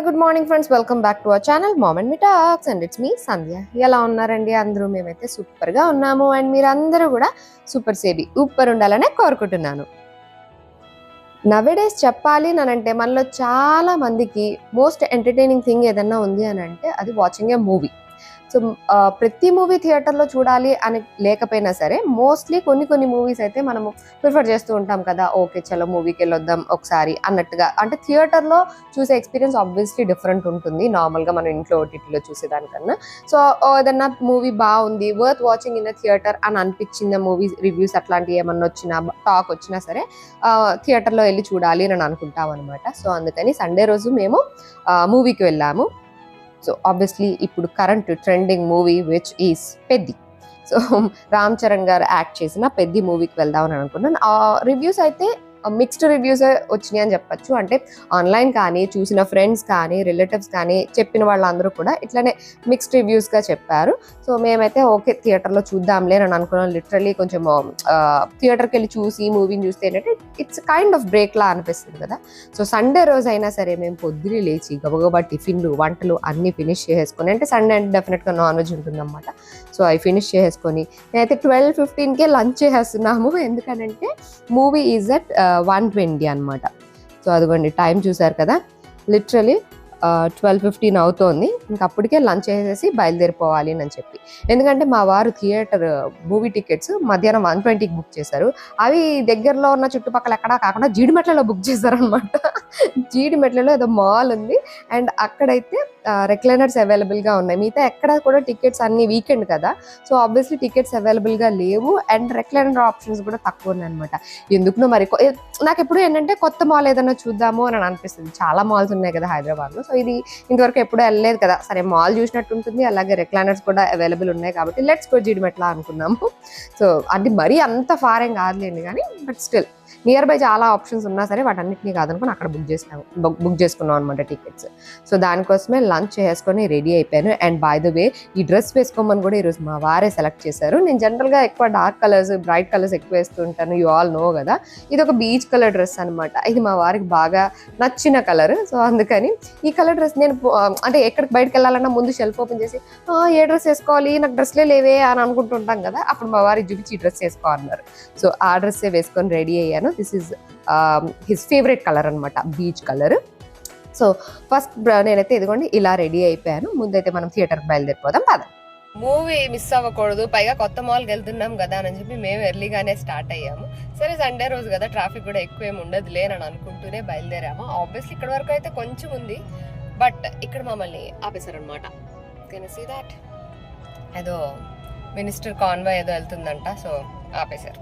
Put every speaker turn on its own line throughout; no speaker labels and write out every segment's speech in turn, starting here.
Good morning friends, welcome back to our channel mom and me talks and it's me Sandhya. ఎలా ఉన్నారండి అందరూ? మేమైతే సూపర్గా ఉన్నాము అండ్ మీరందరూ కూడా సూపర్ ఉండాలనే కోరుకుంటున్నాను. నవేడేస్ చెప్పాలి అంటే మనలో చాలా మందికి మోస్ట్ ఎంటర్టైనింగ్ థింగ్ ఏదన్నా ఉంది అని అంటే అది వాచింగ్ ఏ మూవీ. సో ప్రతి మూవీ థియేటర్లో చూడాలి అని లేకపోయినా సరే మోస్ట్లీ కొన్ని మూవీస్ అయితే మనము ప్రిఫర్ చేస్తూ ఉంటాం కదా. ఓకే చలో మూవీకి వెళ్ళొద్దాం ఒకసారి అన్నట్టుగా. అంటే థియేటర్లో చూసే ఎక్స్పీరియన్స్ ఆబ్వియస్లీ డిఫరెంట్ ఉంటుంది నార్మల్గా మనం ఇంట్లో ఓటీటీలో చూసేదానికన్నా. సో ఏదన్నా మూవీ బాగుంది వర్త్ వాచింగ్ ఇన్ థియేటర్ అని అనిపించిన మూవీ రివ్యూస్ అట్లాంటివి ఏమన్నా వచ్చినా టాక్ వచ్చినా సరే థియేటర్లో వెళ్ళి చూడాలి అని అనుకుంటాం అనమాట. సో అందుకని సండే రోజు మేము మూవీకి వెళ్ళాము. సో ఆబ్వియస్లీ ఇప్పుడు current trending movie which is Peddi. So Ram Charan గారు యాక్ట్ చేసిన పెద్ది మూవీకి వెళ్దామని అనుకున్నాను. రివ్యూస్ అయితే మిక్స్డ్ రివ్యూస్ వచ్చినాయి అని చెప్పచ్చు. అంటే ఆన్లైన్ కానీ చూసిన ఫ్రెండ్స్ కానీ రిలేటివ్స్ కానీ చెప్పిన వాళ్ళందరూ కూడా ఇట్లానే మిక్స్డ్ రివ్యూస్గా చెప్పారు. సో మేమైతే ఓకే థియేటర్లో చూద్దాంలే అని అనుకున్నాం. లిటరలీ కొంచెం థియేటర్కి వెళ్ళి చూసి మూవీని చూస్తే ఏంటంటే ఇట్స్ కైండ్ ఆఫ్ బ్రేక్లా అనిపిస్తుంది కదా. సో సండే రోజు అయినా సరే మేము పొద్దునే లేచి గబగబా టిఫిన్లు వంటలు అన్నీ ఫినిష్ చేసుకొని, అంటే సండే అంటే డెఫినెట్గా నాన్ వెజ్ ఉంటుందన్నమాట. సో అవి ఫినిష్ చేసుకొని నేనైతే 12:15కే లంచ్ చేస్తున్నాము. ఎందుకనంటే మూవీ ఈజ్ అట్ 1:20 అనమాట. సో అదిగోండి టైం చూసారు కదా, లిటరలీ 12:15 అవుతోంది. ఇంక అప్పటికే లంచ్ చేసేసి బయలుదేరిపోవాలి అని చెప్పి. ఎందుకంటే మా వారు థియేటర్ మూవీ టికెట్స్ మధ్యాహ్నం 1:20కి బుక్ చేశారు. అవి దగ్గరలో ఉన్న చుట్టుపక్కల ఎక్కడా కాకుండా జీడిమెట్లలో బుక్ చేశారనమాట. జీడిమెట్లలో ఏదో మాల్ ఉంది అండ్ అక్కడైతే రెక్లైనర్స్ అవైలబుల్గా ఉన్నాయి. మిగతా ఎక్కడ కూడా టికెట్స్ అన్ని వీకెండ్ కదా, సో ఆబ్వియస్లీ టికెట్స్ అవైలబుల్గా లేవు అండ్ రెక్లైనర్ ఆప్షన్స్ కూడా తక్కువ ఉన్నాయి అనమాట. ఎందుకునో మరి నాకు ఎప్పుడు ఏంటంటే కొత్త మాల్ ఏదైనా చూద్దాము అని అనిపిస్తుంది. చాలా మాల్స్ ఉన్నాయి కదా హైదరాబాద్లో. సో ఇది ఇంతవరకు ఎప్పుడూ వెళ్ళలేదు కదా, సరే మాల్ చూసినట్టు ఉంటుంది, అలాగే రెక్లైనర్స్ కూడా అవైలబుల్ ఉన్నాయి కాబట్టి లెట్స్ గో జీడిమెట్లా అనుకున్నాము. సో అంటే మరీ అంత ఫార్ ఏం కాదులేండి కానీ, బట్ స్టిల్ నియర్ బై చాలా ఆప్షన్స్ ఉన్నా సరే వాటన్నిటినీ కాదనుకుని అక్కడ బుక్ చేసుకున్నాం అనమాట టికెట్స్. సో దానికోసమే లంచ్ చేసుకొని రెడీ అయిపోయాను. అండ్ బై ద వే ఈ డ్రెస్ వేసుకోమని కూడా ఈరోజు మా వారే సెలెక్ట్ చేశారు. నేను జనరల్గా ఎక్కువ డార్క్ కలర్స్ బ్రైట్ కలర్స్ ఎక్కువ వేస్తూ ఉంటాను, యూ ఆల్ నో కదా. ఇది ఒక బీచ్ కలర్ డ్రెస్ అనమాట. ఇది మా వారికి బాగా నచ్చిన కలర్. సో అందుకని ఈ కలర్ డ్రెస్ నేను అంటే ఎక్కడికి బయటకు వెళ్ళాలన్నా ముందు షెల్ఫ్ ఓపెన్ చేసి ఏ డ్రెస్ వేసుకోవాలి, నాకు డ్రెస్లే లేవే అని అనుకుంటుంటాం కదా. అప్పుడు మా వారికి చూపించి ఈ డ్రెస్ వేసుకోవాలన్నారు. సో ఆ డ్రెస్సే వేసుకొని రెడీ అయ్యాను. This is his favourite colour అనమాట, బీచ్ కలర్. సో ఫస్ట్ నేనైతే ఇదిగోండి ఇలా రెడీ అయిపోయాను. ముందైతే మనం థియేటర్కి బయలుదేరిపోదాం పద. మూవీ మిస్ అవ్వకూడదు, పైగా కొత్త మాల్కి వెళ్తున్నాం కదా అని చెప్పి మేము ఎర్లీగానే స్టార్ట్ అయ్యాము. సరే సండే రోజు కదా ట్రాఫిక్ కూడా ఎక్కువ ఏమి ఉండదు లేనని అనుకుంటూనే బయలుదేరాము. ఆబ్వియస్లీ ఇక్కడ వరకు అయితే కొంచెం ఉంది, బట్ ఇక్కడ మమ్మల్ని ఆపేశారు అనమాట. కెన్ సీ దాట్ ఏదో మినిస్టర్ కాన్వాయ్ ఏదో వెళ్తుందంట, సో ఆపేశారు.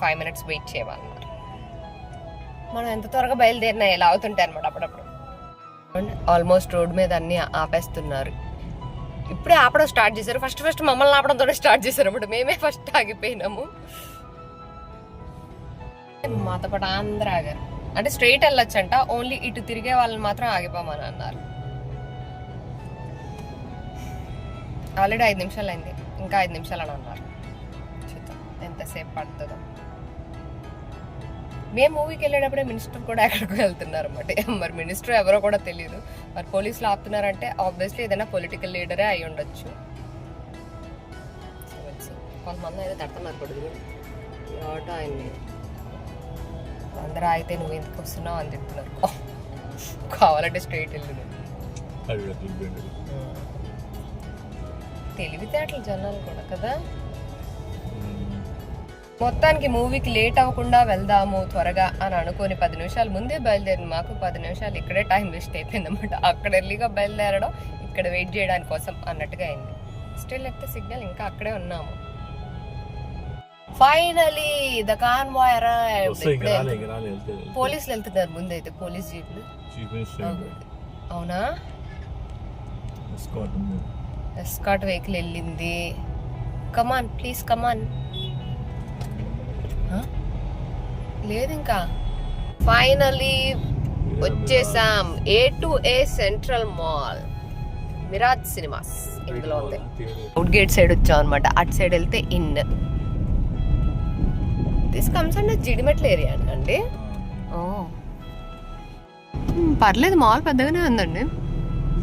5 minutes వెయిట్ చేయమన్నారు. మనం ఎంత త్వరగా బయలుదేరినా ఎలా అవుతుంటాయి అనమాట అప్పుడప్పుడు. ఆల్మోస్ట్ రోడ్ మీద అన్ని ఆపేస్తున్నారు. ఇప్పుడే ఆపడం స్టార్ట్ చేశారు. ఫస్ట్ మమ్మల్ని ఆపడంతో స్టార్ట్ చేశారు. అప్పుడు మేమే ఫస్ట్ ఆగిపోయినాము. మాతో పాటు అందరూ ఆగారు. అంటే స్ట్రైట్ వెళ్ళొచ్చంట, ఓన్లీ ఇటు తిరిగే వాళ్ళని మాత్రం ఆగిపోమని అన్నారు. ఆల్రెడీ 5 నిమిషాలు అయింది, ఇంకా 5 నిమిషాలు అని అన్నారు. చూద్దాం ఎంతసేపు పడుతుందో. మేము మూవీకి వెళ్ళేటప్పుడే మినిస్టర్ కూడా ఎక్కడికి వెళ్తున్నారు అనమాట. మరి మినిస్టర్ ఎవరో కూడా తెలియదు. మరి పోలీసులు ఆపుతున్నారంటే ఆబ్వియస్లీ ఏదైనా పొలిటికల్ లీడరే అయి ఉండొచ్చు. కొంతమంది అయితే తడుతున్నారు కొడుకు ఆటో ఆయన్ని. అందరూ అయితే నువ్వు ఎందుకు వస్తున్నావు అని చెప్తున్నారు. కావాలంటే స్ట్రైట్ వెళ్ళింది. తెలివితేటలు జనాలు కూడా కదా. మొత్తానికి మూవీకి లేట్ అవ్వకుండా వెళ్దాము త్వరగా అని అనుకోని 10 నిమిషాలు ముందే బయలుదేరింది. మాకు 10 నిమిషాలు ఇక్కడే టైం వేస్ట్ అయిపోయింది అనమాట. అక్కడ ఎర్లీగా బయలుదేరడం, ఇక్కడ వెయిట్ చేయడానికి కోసం అన్నట్టుగా అయింది. స్టిల్ ఎట్ ద సిగ్నల్ ఇంకా అక్కడే ఉన్నాము. Finally the convoy arrived. పోలీసులు వెళ్తున్నారు ముందైతే, పోలీస్ జీప్లు. అవునా, ఎస్కాట్ వెహికల్ వెళ్ళింది. Come on please come on. లేదు ఇంకా. ఫైనలీ వచ్చేసాం A2A central mall, Miraz cinemas ఇందులో ఉంది. అవుట్ గేట్ సైడ్ వచ్చాం అనమాట. అటు సైడ్ వెళ్తే in. This comes and Jeedimetla area అండి. ఓ పర్లేదు, మాల్ పెద్దగానే ఉందండి.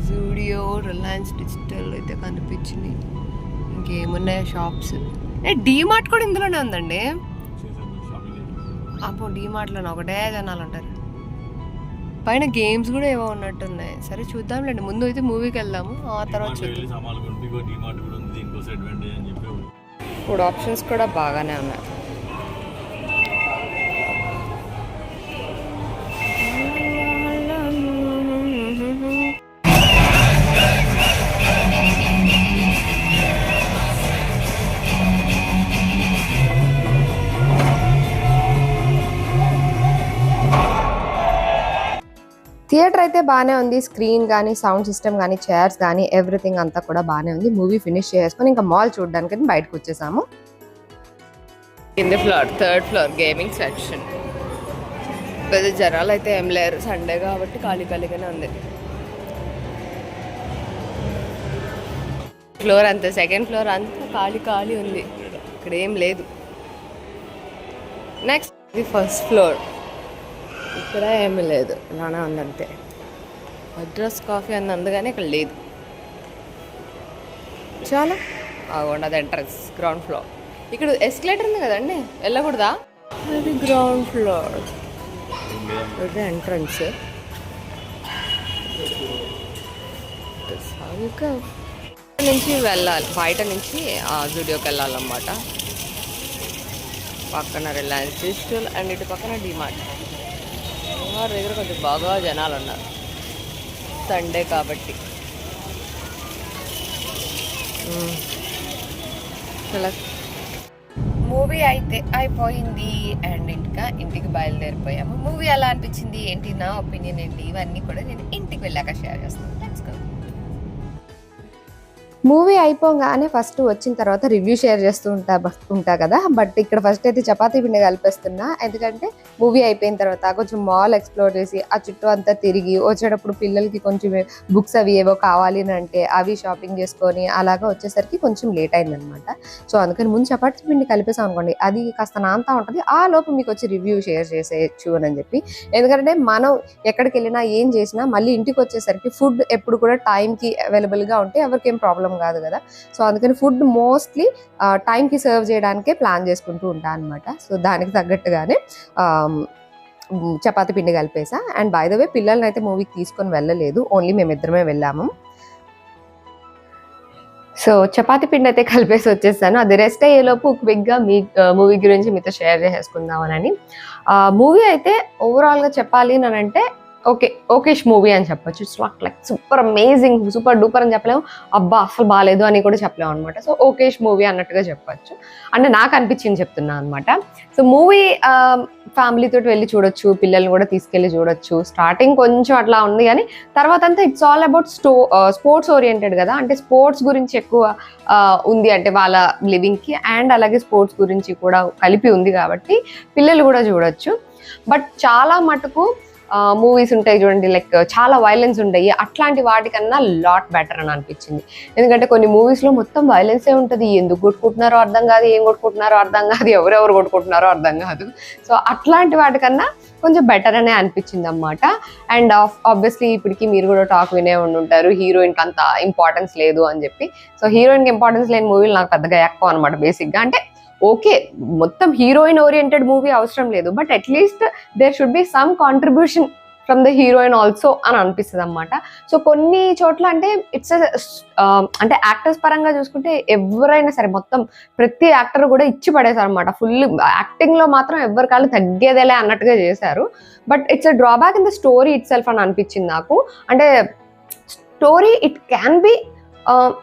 జూడియో, రిలయన్స్ డిజిటల్ అయితే కనిపించినాయి. ఇంకేమున్నాయి షాప్స్? డీమార్ట్ కూడా ఇందులోనే ఉందండి. అప్పుడు డీమార్ట్లో ఒకటే జనాలు ఉంటారు. పైన గేమ్స్ కూడా ఏవో ఉన్నట్టున్నాయి. సరే చూద్దాంలేండి, ముందు అయితే మూవీకి వెళ్దాము, ఆ తర్వాత ఫుడ్ ఆప్షన్స్ కూడా బాగానే ఉన్నాయి. థియేటర్ అయితే బాగానే ఉంది. స్క్రీన్ కానీ, సౌండ్ సిస్టమ్ కానీ, చైర్స్ కానీ, ఎవ్రీథింగ్ అంతా కూడా బాగానే ఉంది. మూవీ ఫినిష్ చేసుకొని ఇంకా మాల్ చూడడానికి బయటకు వచ్చేసాము. కింద floor, third floor gaming section. పెద్ద జనాలు అయితే ఏం లేరు, సండే కాబట్టి ఖాళీ ఖాళీగానే ఉంది. ఫ్లోర్ అంతా, సెకండ్ ఫ్లోర్ అంతా ఖాళీ ఖాళీ ఉంది, ఇక్కడ ఏం లేదు. నెక్స్ట్ ఇది ఫస్ట్ ఫ్లోర్, ఇక్కడ ఏమీ లేదు, ఇలానే ఉందంతే. అడ్రస్ కాఫీ అని ఉంది కానీ ఇక్కడ లేదు. చాలా బాగుండదు. Entrance ground floor. ఇక్కడ ఎస్కలేటర్ ఉంది కదండి, వెళ్ళకూడదా? అది గ్రౌండ్ ఫ్లోర్, ఇది ఎంట్రన్స్. ఇంకా నుంచి వెళ్ళాలి, బయట నుంచి జూడియోకి వెళ్ళాలన్నమాట. పక్కన రిలయన్స్ డిజిటల్ అండ్ ఇటు పక్కన డిమార్ట్. వారి దగ్గర కొంచెం బాగా జనాలు ఉన్నారు, సండే కాబట్టి. మూవీ అయితే అయిపోయింది అండ్ ఇంకా ఇంటికి బయలుదేరిపోయాము. మూవీ ఎలా అనిపించింది ఏంటి, నా ఒపీనియన్ ఏంటి, ఇవన్నీ కూడా నేను ఇంటికి వెళ్ళాక షేర్ చేస్తాను. మూవీ అయిపోగానే ఫస్ట్ వచ్చిన తర్వాత రివ్యూ షేర్ చేస్తూ ఉంటా కదా. బట్ ఇక్కడ ఫస్ట్ అయితే చపాతీ పిండి కలిపేస్తున్నా, ఎందుకంటే మూవీ అయిపోయిన తర్వాత కొంచెం మాల్ ఎక్స్ప్లోర్ చేసి ఆ చుట్టూ అంతా తిరిగి వచ్చేటప్పుడు పిల్లలకి కొంచెం బుక్స్ అవి ఏవో కావాలి అని అంటే అవి షాపింగ్ చేసుకొని అలాగా వచ్చేసరికి కొంచెం లేట్ అయిందనమాట. సో అందుకని ముందు చపాతీ పిండి కలిపేసాం అనుకోండి, అది కాస్త నాంతా ఉంటుంది, ఆ లోపు మీకు వచ్చి రివ్యూ షేర్ చేసేయచ్చు అని చెప్పి. ఎందుకంటే మనం ఎక్కడికి వెళ్ళినా ఏం చేసినా మళ్ళీ ఇంటికి వచ్చేసరికి ఫుడ్ ఎప్పుడు కూడా టైంకి అవైలబుల్గా ఉంటే ఎవరికి ఏం ప్రాబ్లం కాదు కదా. సో అందుకని ఫుడ్ మోస్ట్లీ టైంకి సర్వ్ చేయడానికే ప్లాన్ చేసుకుంటూ ఉంటాను అనమాట. సో దానికి తగ్గట్టుగానే చపాతీ పిండి కలిపేసా. అండ్ బై ద వే పిల్లల్ని అయితే మూవీకి తీసుకొని వెళ్ళలేదు, ఓన్లీ మేమిద్దరమే వెళ్ళాము. సో చపాతీ పిండి అయితే కలిపేసి వచ్చేసాను. అది రెస్ట్ అయ్యేలోపు క్విక్గా మూవీ గురించి మీతో షేర్ చేసేసుకుందామని. మూవీ అయితే ఓవరాల్గా చెప్పాలి అని అంటే ఓకేష్ మూవీ అని చెప్పొచ్చు. It's not like super amazing, super duper అని చెప్పలేము, అబ్బా అసలు బాగాలేదు అని కూడా చెప్పలేము అనమాట. సో ఓకేష్ మూవీ అన్నట్టుగా చెప్పొచ్చు, అంటే నాకు అనిపించింది చెప్తున్నా అనమాట. సో మూవీ ఫ్యామిలీతో వెళ్ళి చూడొచ్చు, పిల్లల్ని కూడా తీసుకెళ్ళి చూడొచ్చు. స్టార్టింగ్ కొంచెం అట్లా ఉంది కానీ తర్వాత అంతా it's all about sports oriented కదా, అంటే స్పోర్ట్స్ గురించి ఎక్కువ ఉంది, అంటే వాళ్ళ లివింగ్కి అండ్ అలాగే స్పోర్ట్స్ గురించి కూడా కలిపి ఉంది కాబట్టి పిల్లలు కూడా చూడొచ్చు. బట్ చాలా మటుకు మూవీస్ ఉంటాయి చూడండి, లైక్ చాలా వైలెన్స్ ఉంటాయి, అట్లాంటి వాటికన్నా లాట్ బెటర్ అని అనిపించింది. ఎందుకంటే కొన్ని మూవీస్లో మొత్తం వైలెన్సే ఉంటుంది, ఎందుకు కొట్టుకుంటున్నారో అర్థం కాదు, ఏం కొట్టుకుంటున్నారో అర్థం కాదు, ఎవరెవరు కొట్టుకుంటున్నారో అర్థం కాదు. సో అట్లాంటి వాటికన్నా కొంచెం బెటర్ అనే అనిపించింది అన్నమాట. అండ్ ఆబ్వియస్లీ ఇప్పటికీ మీరు కూడా టాక్ వినే ఉండుంటారు హీరోయిన్కి అంత ఇంపార్టెన్స్ లేదు అని చెప్పి. సో హీరోయిన్కి ఇంపార్టెన్స్ లేని మూవీలు నాకు పెద్దగా ఎక్కువ అనమాట బేసిక్గా. అంటే ఓకే, మొత్తం హీరోయిన్ ఓరియంటెడ్ మూవీ అవసరం లేదు, but at least there should be some contribution from the heroine also అని అనిపిస్తుంది అనమాట. సో కొన్ని చోట్ల అంటే ఇట్స్ అంటే యాక్టర్స్ పరంగా చూసుకుంటే ఎవరైనా సరే మొత్తం ప్రతి యాక్టర్ కూడా ఇచ్చి పడేశారు అనమాట. ఫుల్ యాక్టింగ్లో మాత్రం ఎవరి కాళ్ళు తగ్గేదేలే అన్నట్టుగా చేశారు. But it's a drawback in the story it self అని అనిపించింది నాకు. అంటే స్టోరీ ఇట్ క్యాన్ బి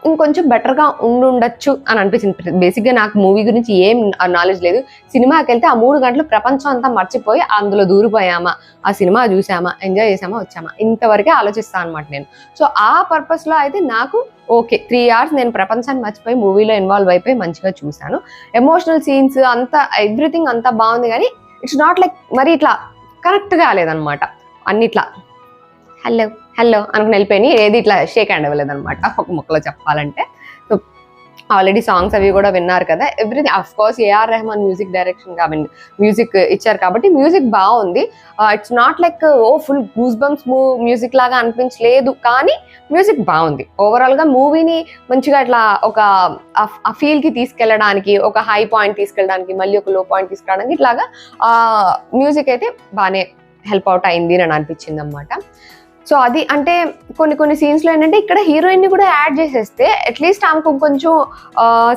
ఇంకొంచెం బెటర్గా ఉండొచ్చు అని అనిపించింది. బేసిక్గా నాకు మూవీ గురించి ఏం నాలెడ్జ్ లేదు. సినిమాకి వెళ్తే ఆ 3 గంటలు ప్రపంచం అంతా మర్చిపోయి అందులో దూరిపోయామా, ఆ సినిమా చూసామా, ఎంజాయ్ చేసామా, వచ్చామా, ఇంతవరకే ఆలోచిస్తాను అనమాట నేను. సో ఆ పర్పస్లో అయితే నాకు ఓకే 3 hours నేను ప్రపంచాన్ని మర్చిపోయి మూవీలో ఇన్వాల్వ్ అయిపోయి మంచిగా చూశాను. ఎమోషనల్ సీన్స్ అంతా ఎవ్రీథింగ్ అంతా బాగుంది, కానీ ఇట్స్ నాట్ లైక్ మరి ఇట్లా కరెక్ట్గా లేదనమాట. అన్నిట్లా హలో అనుకుని వెళ్ళిపోయి ఏది ఇట్లా షేక్ హ్యాండ్ అవ్వలేదన్నమాట ఒక ముక్కలో చెప్పాలంటే. సో ఆల్రెడీ సాంగ్స్ అవి కూడా విన్నారు కదా. Everything of course AR Rahman music direction కాబట్టి మ్యూజిక్ ఇచ్చారు కాబట్టి మ్యూజిక్ బాగుంది. It's not like full goosebumps music లాగా అనిపించలేదు, కానీ మ్యూజిక్ బాగుంది. ఓవరాల్ గా మూవీని మంచిగా ఇట్లా ఒక ఆ ఫీల్ కి తీసుకెళ్ళడానికి, ఒక హై పాయింట్ తీసుకెళ్ళడానికి, మళ్ళీ ఒక లో పాయింట్ తీసుకెళ్ళడానికి ఇట్లాగా మ్యూజిక్ అయితే బాగానే హెల్ప్ అవుట్ అయింది అని అనిపించింది అనమాట. సో అది అంటే కొన్ని సీన్స్ లో ఏంటంటే ఇక్కడ హీరోయిన్ ని కూడా యాడ్ చేసేస్తే అట్లీస్ట్ ఆమెకు కొంచెం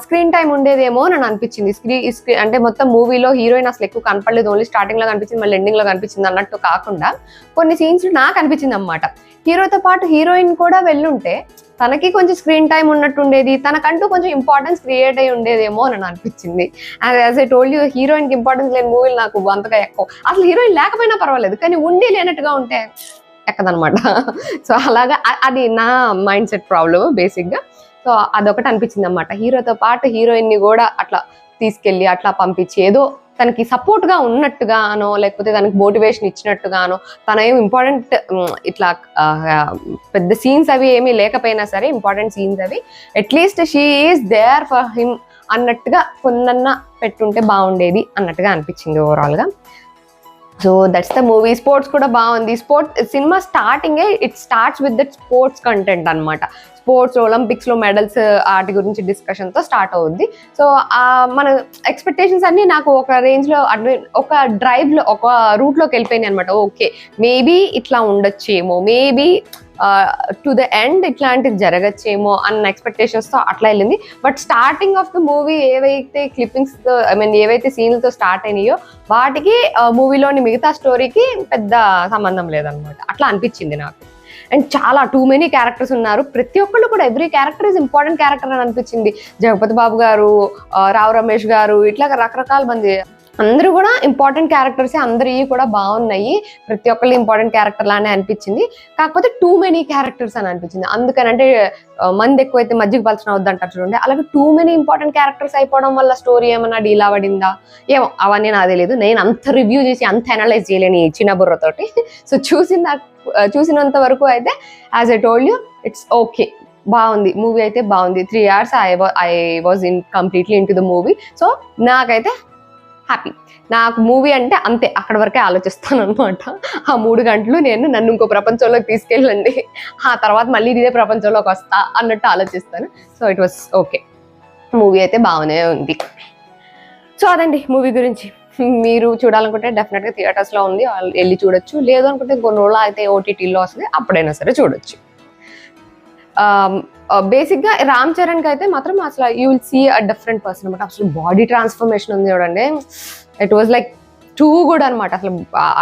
స్క్రీన్ టైం ఉండేదేమో అని అనిపించింది. అంటే మొత్తం మూవీలో హీరోయిన్ అసలు ఎక్కువ కనపడలేదు, ఓన్లీ స్టార్టింగ్ లో కనిపించింది, మళ్ళీ ఎండింగ్ లో కనిపించింది అన్నట్టు కాకుండా కొన్ని సీన్స్ నాకు అనిపించింది అనమాట. హీరోతో పాటు హీరోయిన్ కూడా వెళ్ళుంటే తనకి కొంచెం స్క్రీన్ టైం ఉన్నట్టు ఉండేది, తనకంటూ కొంచెం ఇంపార్టెన్స్ క్రియేట్ అయ్యి ఉండేదేమో అని అనిపించింది. As I told you, heroine కి ఇంపార్టెన్స్ లేని మూవీలు నాకు అంతగా ఎక్కువ. అసలు హీరోయిన్ లేకపోయినా పర్వాలేదు, కానీ ఉండి లేనట్టుగా ఉంటే ఎక్కదనమాట. సో అలాగా అది నా మైండ్ సెట్ ప్రాబ్లమ్ బేసిక్గా. సో అదొకటి అనిపించింది అనమాట. హీరోతో పాటు హీరోయిన్ ని కూడా అట్లా తీసుకెళ్ళి అట్లా పంపించి ఏదో తనకి సపోర్ట్ గా ఉన్నట్టుగానో, లేకపోతే తనకి మోటివేషన్ ఇచ్చినట్టుగానో, తన ఏం ఇంపార్టెంట్ ఇట్లా పెద్ద సీన్స్ అవి ఏమీ లేకపోయినా సరే, ఇంపార్టెంట్ సీన్స్ అవి at least she is there for him అన్నట్టుగా కొన్నన్నా పెట్టుంటే బాగుండేది అన్నట్టుగా అనిపించింది ఓవరాల్ గా. So that's the movie. Sports కూడా బాగుంది. సినిమా స్టార్టింగే it starts with that sports content అనమాట. స్పోర్ట్స్, ఒలింపిక్స్ లో మెడల్స్ వాటి గురించి డిస్కషన్ తో స్టార్ట్ అవుద్ది. సో మన ఎక్స్పెక్టేషన్స్ అన్ని నాకు ఒక రేంజ్ లో ఒక డ్రైవ్ లో ఒక రూట్ లోకి వెళ్ళిపోయినాయి అనమాట. ఓకే, మేబీ ఇట్లా ఉండొచ్చేమో, మేబీ టు ద ఎండ్ ఇట్లాంటిది జరగచ్చేమో అన్న ఎక్స్పెక్టేషన్స్ తో అట్లా వెళ్ళింది. But starting of the movie ఏవైతే క్లిప్పింగ్స్ తో ఏవైతే సీన్లతో స్టార్ట్ అయినాయో వాటికి మూవీలోని మిగతా స్టోరీకి పెద్ద సంబంధం లేదనమాట. అట్లా అనిపించింది నాకు. అండ్ చాలా టూ మెనీ క్యారెక్టర్స్ ఉన్నారు. ప్రతి ఒక్కళ్ళు కూడా every character is important character అని అనిపించింది. జగపతి బాబు గారు, రావు రమేష్ గారు, ఇట్లా రకరకాల మంది అందరూ కూడా ఇంపార్టెంట్ క్యారెక్టర్సే. అందరివి కూడా బాగున్నాయి. ప్రతి ఒక్కళ్ళు ఇంపార్టెంట్ క్యారెక్టర్ లానే అనిపించింది. కాకపోతే టూ మెనీ క్యారెక్టర్స్ అని అనిపించింది. అందుకనంటే మంది ఎక్కువైతే మజ్జిగ పలచన అవుద్దంటారు చూడండి, అలాగే టూ మెనీ ఇంపార్టెంట్ క్యారెక్టర్స్ అయిపోవడం వల్ల స్టోరీ ఏమన్నా డీలా పడిందా ఏమో, అవన్నీ నాకు తెలియదు. నేను అంత రివ్యూ చేసి అంత అనలైజ్ చేయలేని చిన్న బుర్రతోటి. సో చూసినంత వరకు అయితే as I told you it's okay, బాగుంది మూవీ అయితే బాగుంది. 3 hours I was completely in to the movie. So నాకైతే హ్యాపీ. నాకు మూవీ అంటే అంతే, అక్కడ వరకే ఆలోచిస్తాను అనమాట. ఆ 3 గంటలు నన్ను ఇంకో ప్రపంచంలోకి తీసుకెళ్ళండి, ఆ తర్వాత మళ్ళీ ఇదే ప్రపంచంలోకి వస్తా అన్నట్టు ఆలోచిస్తాను. So it was okay, movie అయితే బాగానే ఉంది. సో అదండి మూవీ గురించి. మీరు చూడాలనుకుంటే డెఫినెట్గా థియేటర్స్లో ఉంది, వెళ్ళి చూడొచ్చు. లేదు అనుకుంటే కొన్ని రోజులు అయితే ఓటీటీలో వస్తుంది, అప్పుడైనా సరే చూడొచ్చు. బేసిక్గా రామ్ చరణ్కి అయితే మాత్రం అసలు you will see a different person అనమాట. అసలు బాడీ ట్రాన్స్ఫర్మేషన్ ఉంది చూడండి, it was like too good అనమాట. అసలు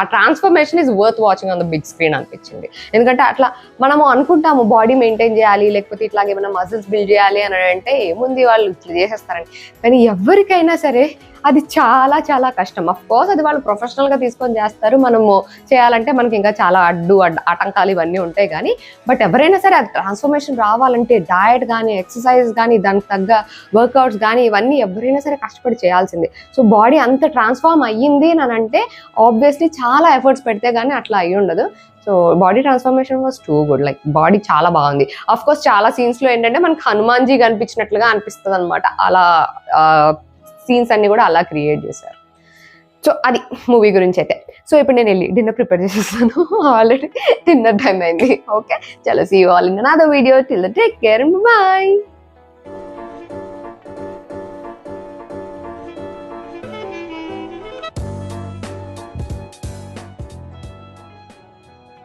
ఆ transformation is worth watching on the big screen అనిపించింది. ఎందుకంటే అట్లా మనము అనుకుంటాము బాడీ మెయింటైన్ చేయాలి, లేకపోతే ఇట్లాగే ఏమైనా మజిల్స్ బిల్డ్ చేయాలి అని అంటే ఏముంది వాళ్ళు ఇట్లా చేసేస్తారని. కానీ ఎవరికైనా సరే అది చాలా చాలా కష్టం. అఫ్ కోర్స్ అది వాళ్ళు ప్రొఫెషనల్గా తీసుకొని చేస్తారు, మనము చేయాలంటే మనకి ఇంకా చాలా ఆటంకాలు ఇవన్నీ ఉంటాయి. కానీ బట్ ఎవరైనా సరే అది ట్రాన్స్ఫర్మేషన్ రావాలంటే డయట్ కానీ, ఎక్సర్సైజ్ కానీ, దానికి తగ్గ వర్కౌట్స్ కానీ ఇవన్నీ ఎవరైనా సరే కష్టపడి చేయాల్సిందే. సో బాడీ అంత ట్రాన్స్ఫార్మ్ అయ్యింది అని అంటే ఆబ్వియస్లీ చాలా ఎఫర్ట్స్ పెడితే కానీ అట్లా అయ్యి ఉండదు. So body transformation was too good. Like body చాలా బాగుంది. అఫ్ కోర్స్ చాలా సీన్స్ లో ఏంటంటే మనకు హనుమాన్జీ కనిపించినట్లుగా అనిపిస్తుంది అనమాట. అలా సీన్స్ అన్ని కూడా అలా క్రియేట్ చేశారు. సో అది మూవీ గురించి అయితే. సో ఇప్పుడు నేను వెళ్ళి డిన్నర్ ప్రిపేర్ చేసేస్తాను, ఆల్రెడీ డిన్నర్ టైం అయింది. ఓకే, చలో see you all in another video. Till then take care and by.